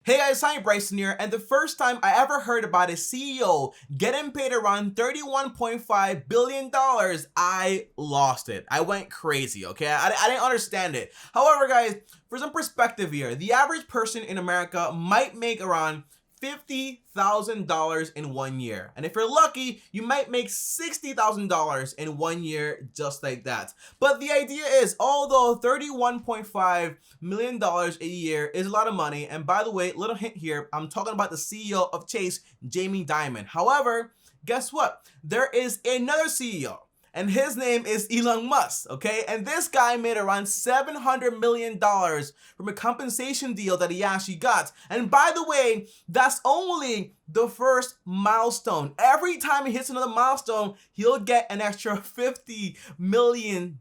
Hey guys, Simon Bryson here, and the first time I ever heard about a CEO getting paid around $31.5 billion, I lost it. I went crazy, okay? I didn't understand it. However, guys, for some perspective here, the average person in America might make around $50,000 in 1 year. And if you're lucky, you might make $60,000 in 1 year just like that. But the idea is, although $31.5 million a year is a lot of money, and by the way, little hint here, I'm talking about the CEO of Chase, Jamie Dimon. However, guess what? There is another CEO. And his name is Elon Musk, okay? And this guy made around $700 million from a compensation deal that he actually got. And by the way, that's only the first milestone. Every time he hits another milestone, he'll get an extra $50 million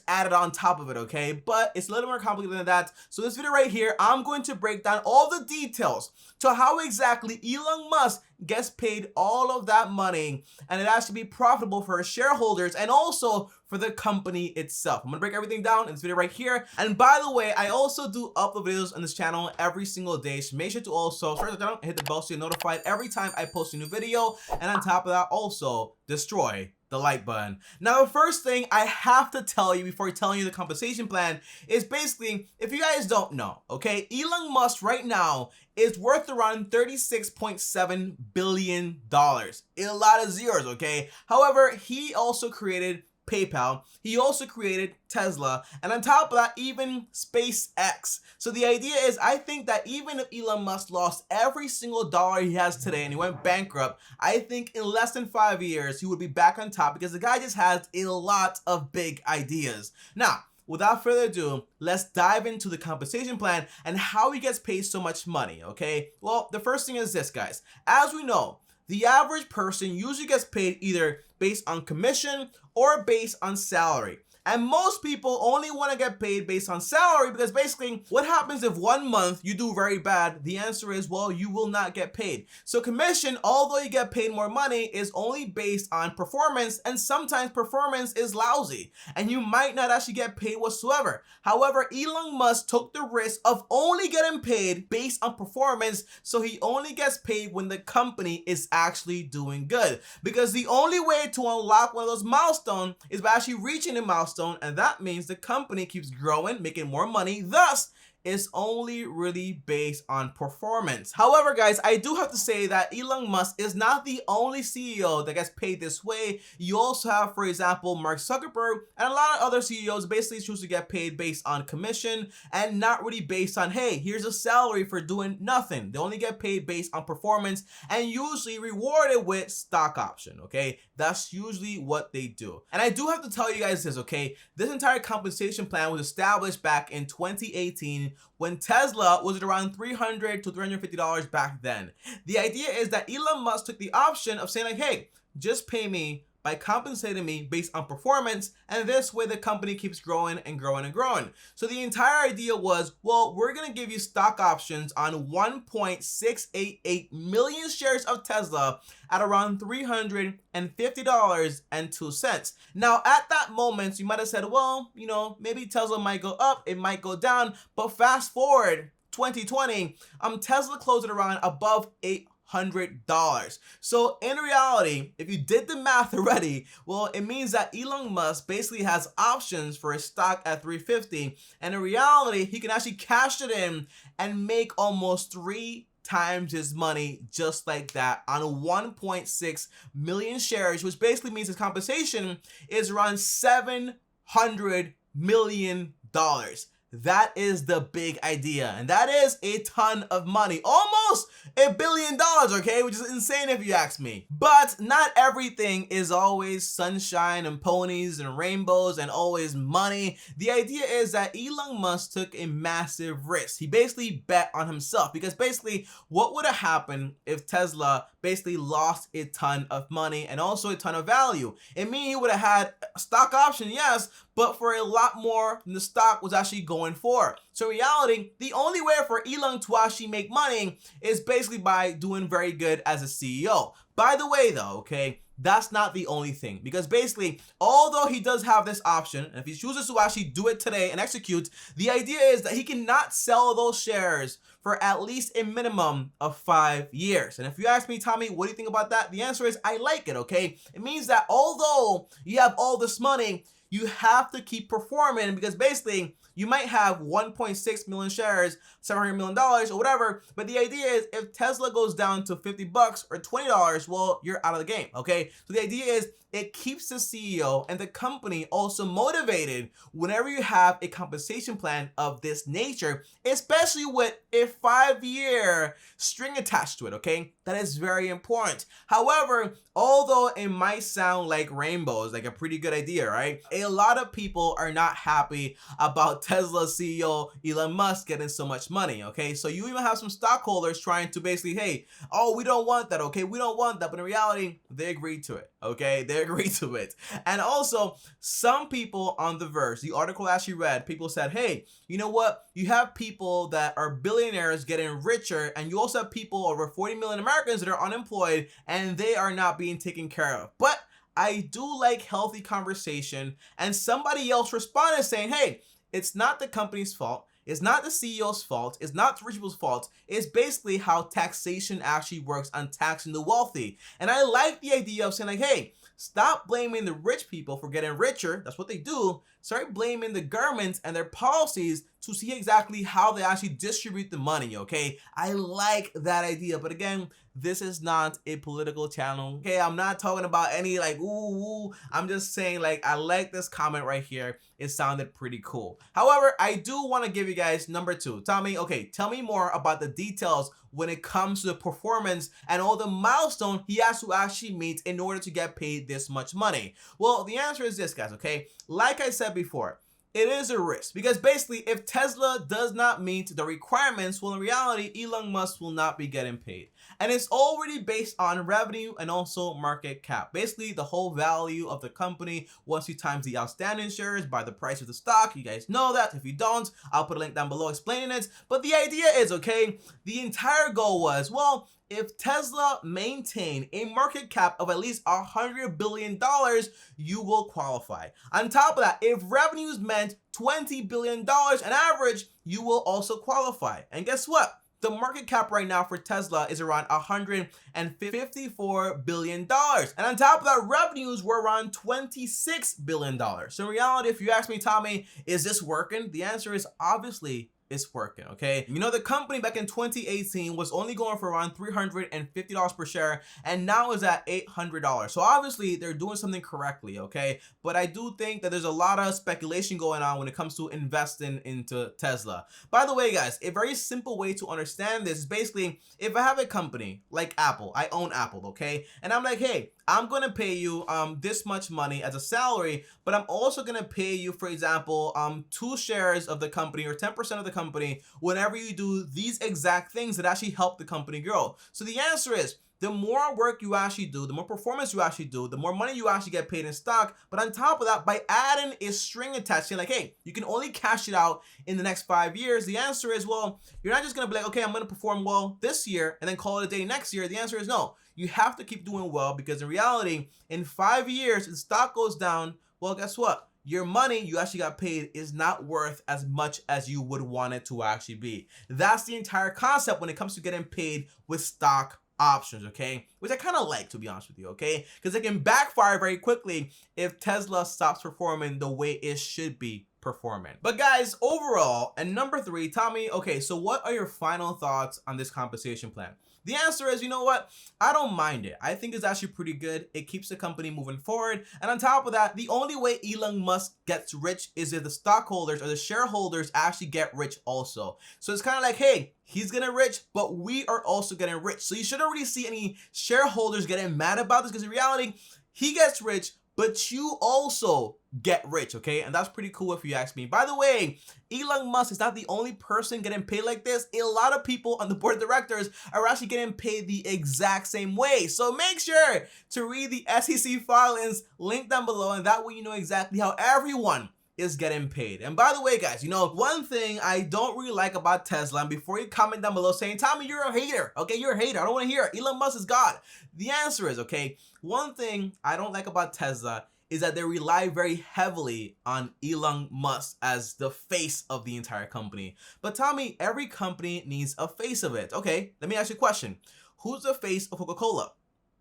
added on top of it, okay? But it's a little more complicated than that. So this video right here, I'm going to break down all the details to how exactly Elon Musk gets paid all of that money, and it has to be profitable for his shareholders and also for the company itself. I'm gonna break everything down in this video right here. And by the way, I also do upload videos on this channel every single day, so make sure to also subscribe to the channel and hit the bell so you're notified every time I post a new video. And on top of that, also destroy the like button. Now, the first thing I have to tell you before telling you the compensation plan is basically, if you guys don't know, okay, Elon Musk right now is worth around $36.7 billion. A lot of zeros, okay? However, he also created PayPal, he also created Tesla, and on top of that, even SpaceX. So the idea is, I think that even if Elon Musk lost every single dollar he has today and he went bankrupt, I think in less than 5 years, he would be back on top because the guy just has a lot of big ideas. Now, without further ado, let's dive into the compensation plan and how he gets paid so much money, okay? Well, the first thing is this, guys. As we know, the average person usually gets paid either based on commission or based on salary. And most people only want to get paid based on salary because basically what happens if 1 month you do very bad? The answer is, well, you will not get paid. So commission, although you get paid more money, is only based on performance, and sometimes performance is lousy and you might not actually get paid whatsoever. However, Elon Musk took the risk of only getting paid based on performance, so he only gets paid when the company is actually doing good. Because the only way to unlock one of those milestones is by actually reaching a milestone, and that means the company keeps growing, making more money. Thus, it's only really based on performance. However, guys, I do have to say that Elon Musk is not the only CEO that gets paid this way. You also have, for example, Mark Zuckerberg and a lot of other CEOs basically choose to get paid based on commission and not really based on, hey, here's a salary for doing nothing. They only get paid based on performance and usually rewarded with stock option, okay? That's usually what they do. And I do have to tell you guys this, okay? This entire compensation plan was established back in 2018 when Tesla was at around $300 to $350 back then. The idea is that Elon Musk took the option of saying like, hey, just pay me by compensating me based on performance, and this way the company keeps growing and growing and growing. So the entire idea was, well, we're gonna give you stock options on 1.688 million shares of Tesla at around $350.02. Now, at that moment, you might have said, well, you know, maybe Tesla might go up, it might go down, but fast forward 2020, Tesla closed at around above $800. So in reality, if you did the math already, well, it means that Elon Musk basically has options for his stock at 350, and in reality, he can actually cash it in and make almost 3 times his money just like that on 1.6 million shares, which basically means his compensation is around $700 million. That is the big idea, and that is a ton of money, almost $1 billion, okay, which is insane if you ask me. But not everything is always sunshine and ponies and rainbows and always money. The idea is that Elon Musk took a massive risk. He basically bet on himself, because basically what would have happened if Tesla basically lost a ton of money and also a ton of value? It means he would have had a stock option, yes, but for a lot more than the stock was actually going for. So in reality, the only way for Elon to actually make money is basically by doing very good as a CEO. By the way though, okay, that's not the only thing, because basically, although he does have this option, and if he chooses to actually do it today and execute, the idea is that he cannot sell those shares for at least a minimum of 5 years. And if you ask me, Tommy, what do you think about that? The answer is I like it, okay? It means that although you have all this money, you have to keep performing, because basically you might have 1.6 million shares, $700 million or whatever, but the idea is if Tesla goes down to $50 or $20, well, you're out of the game, okay? So the idea is it keeps the CEO and the company also motivated whenever you have a compensation plan of this nature, especially with a 5-year string attached to it, okay? That is very important. However, although it might sound like rainbows, like a pretty good idea, right? A lot of people are not happy about Tesla CEO Elon Musk getting so much money, okay? So you even have some stockholders trying to basically, hey, oh, we don't want that, okay? We don't want that. But in reality, they agreed to it, okay? They agreed to it. And also, some people on the verse, the article I actually read, people said, hey, you know what? You have people that are billionaires getting richer, and you also have people, over 40 million Americans, that are unemployed, and they are not being taken care of. But I do like healthy conversation, and somebody else responded saying, hey, it's not the company's fault. It's not the CEO's fault. It's not the rich people's fault. It's basically how taxation actually works on taxing the wealthy. And I like the idea of saying like, hey, stop blaming the rich people for getting richer. That's what they do. Start blaming the governments and their policies to see exactly how they actually distribute the money, okay? I like that idea. But again, this is not a political channel, okay? I'm not talking about any like, ooh. I'm just saying like, I like this comment right here. It sounded pretty cool. However, I do want to give you guys number 2. Tommy, okay, tell me more about the details when it comes to the performance and all the milestones he has to actually meet in order to get paid this much money. Well, the answer is this, guys, okay? Like I said before, it is a risk, because basically if Tesla does not meet the requirements, well, in reality, Elon Musk will not be getting paid. And it's already based on revenue and also market cap. Basically, the whole value of the company once you times the outstanding shares by the price of the stock. You guys know that. If you don't, I'll put a link down below explaining it. But the idea is, okay, the entire goal was, well, if Tesla maintained a market cap of at least $100 billion, you will qualify. On top of that, if revenues meant $20 billion on average, you will also qualify. And guess what? The market cap right now for Tesla is around $154 billion. And on top of that, revenues were around $26 billion. So in reality, if you ask me, Tommy, is this working? The answer is obviously it's working, okay? You know, the company back in 2018 was only going for around $350 per share, and now is at $800. So obviously they're doing something correctly, okay? But I do think that there's a lot of speculation going on when it comes to investing into Tesla. By the way, guys, a very simple way to understand this is basically, if I have a company like Apple, I own Apple, okay? And I'm like, hey, I'm gonna pay you this much money as a salary, but I'm also gonna pay you, for example, 2 shares of the company or 10% of the company whenever you do these exact things that actually help the company grow. So the answer is, the more work you actually do, the more performance you actually do, the more money you actually get paid in stock. But on top of that, by adding a string attached, like, hey, you can only cash it out in the next 5 years. The answer is, well, you're not just gonna be like, okay, I'm gonna perform well this year and then call it a day next year. The answer is no. You have to keep doing well, because in reality, in 5 years, if the stock goes down, well, guess what? Your money you actually got paid is not worth as much as you would want it to actually be. That's the entire concept when it comes to getting paid with stock options, okay? Which I kind of like, to be honest with you, okay? Because it can backfire very quickly if Tesla stops performing the way it should be performing. But guys, overall, and number 3, Tommy, okay, so what are your final thoughts on this compensation plan? The answer is, you know what? I don't mind it. I think it's actually pretty good. It keeps the company moving forward. And on top of that, the only way Elon Musk gets rich is if the stockholders or the shareholders actually get rich also. So it's kind of like, hey, he's getting rich, but we are also getting rich. So you shouldn't really see any shareholders getting mad about this, because in reality, he gets rich, but you also get rich, okay? And that's pretty cool if you ask me. By the way, Elon Musk is not the only person getting paid like this. A lot of people on the board of directors are actually getting paid the exact same way. So make sure to read the SEC filings, link down below, and that way you know exactly how everyone is getting paid. And by the way, guys, you know, one thing I don't really like about Tesla, and before you comment down below saying, Tommy, you're a hater, okay, you're a hater, I don't want to hear it, Elon Musk is God. The answer is, okay, one thing I don't like about Tesla is that they rely very heavily on Elon Musk as the face of the entire company. But Tommy, every company needs a face of it. Okay, let me ask you a question. Who's the face of Coca-Cola?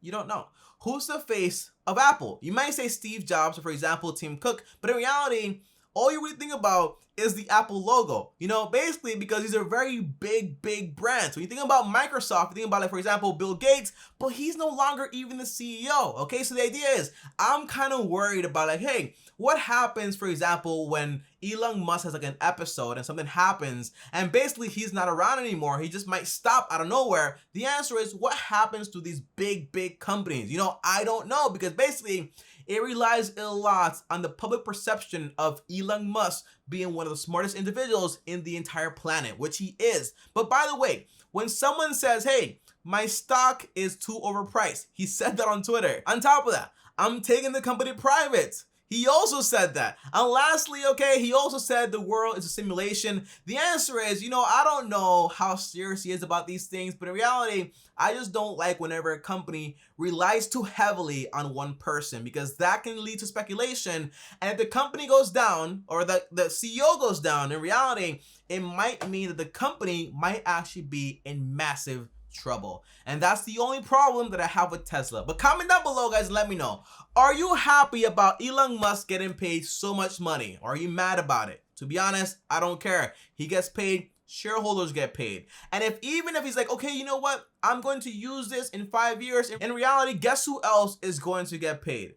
You don't know. Who's the face of Apple? You might say Steve Jobs or, for example, Tim Cook, but in reality, all you really think about is the Apple logo. You know, basically because these are very big brands. When you think about Microsoft, you think about, like, for example, Bill Gates, but he's no longer even the CEO. Okay, so the idea is, I'm kind of worried about, like, hey, what happens, for example, when Elon Musk has like an episode and something happens and basically he's not around anymore, he just might stop out of nowhere. The answer is, what happens to these big companies? You know, I don't know, because basically it relies a lot on the public perception of Elon Musk being one of the smartest individuals in the entire planet, which he is. But by the way, when someone says, hey, my stock is too overpriced, he said that on Twitter. On top of that, I'm taking the company private. He also said that. And lastly, okay, he also said the world is a simulation. The answer is, you know, I don't know how serious he is about these things, but in reality, I just don't like whenever a company relies too heavily on one person, because that can lead to speculation. And if the company goes down, or the CEO goes down, in reality, it might mean that the company might actually be in massive trouble. And that's the only problem that I have with Tesla. But comment down below, guys, and let me know. Are you happy about Elon Musk getting paid so much money? Or are you mad about it? To be honest, I don't care. He gets paid, shareholders get paid. And even if he's like, okay, you know what? I'm going to use this in 5 years. In reality, guess who else is going to get paid?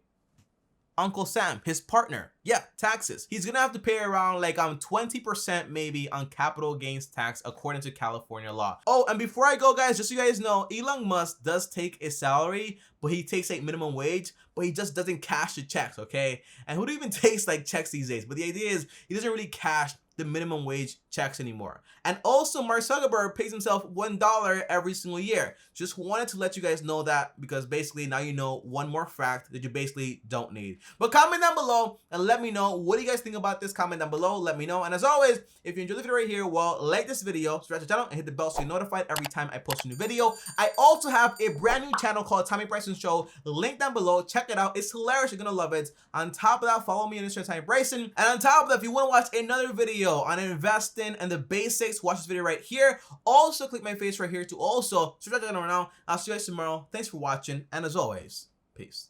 Uncle Sam, his partner. Yeah, taxes. He's gonna have to pay around like 20% maybe on capital gains tax according to California law. Oh, and before I go, guys, just so you guys know, Elon Musk does take a salary, but he takes like minimum wage, but he just doesn't cash the checks, okay? And who even takes like checks these days? But the idea is he doesn't really cash the minimum wage checks anymore. And also, Mark Zuckerberg pays himself $1 every single year. Just wanted to let you guys know that, because basically now you know one more fact that you basically don't need. But comment down below and let me know, what do you guys think about this? Comment down below, let me know. And as always, if you enjoyed the video right here, well, like this video, subscribe to the channel, and hit the bell so you're notified every time I post a new video. I also have a brand new channel called Tommy Bryson Show. Link down below, check it out. It's hilarious, you're gonna love it. On top of that, follow me on Instagram, Tommy Bryson. And on top of that, if you want to watch another video on investing and the basics, watch this video right here. Also, click my face right here to also subscribe to the channel right now. I'll see you guys tomorrow. Thanks for watching, and as always, peace.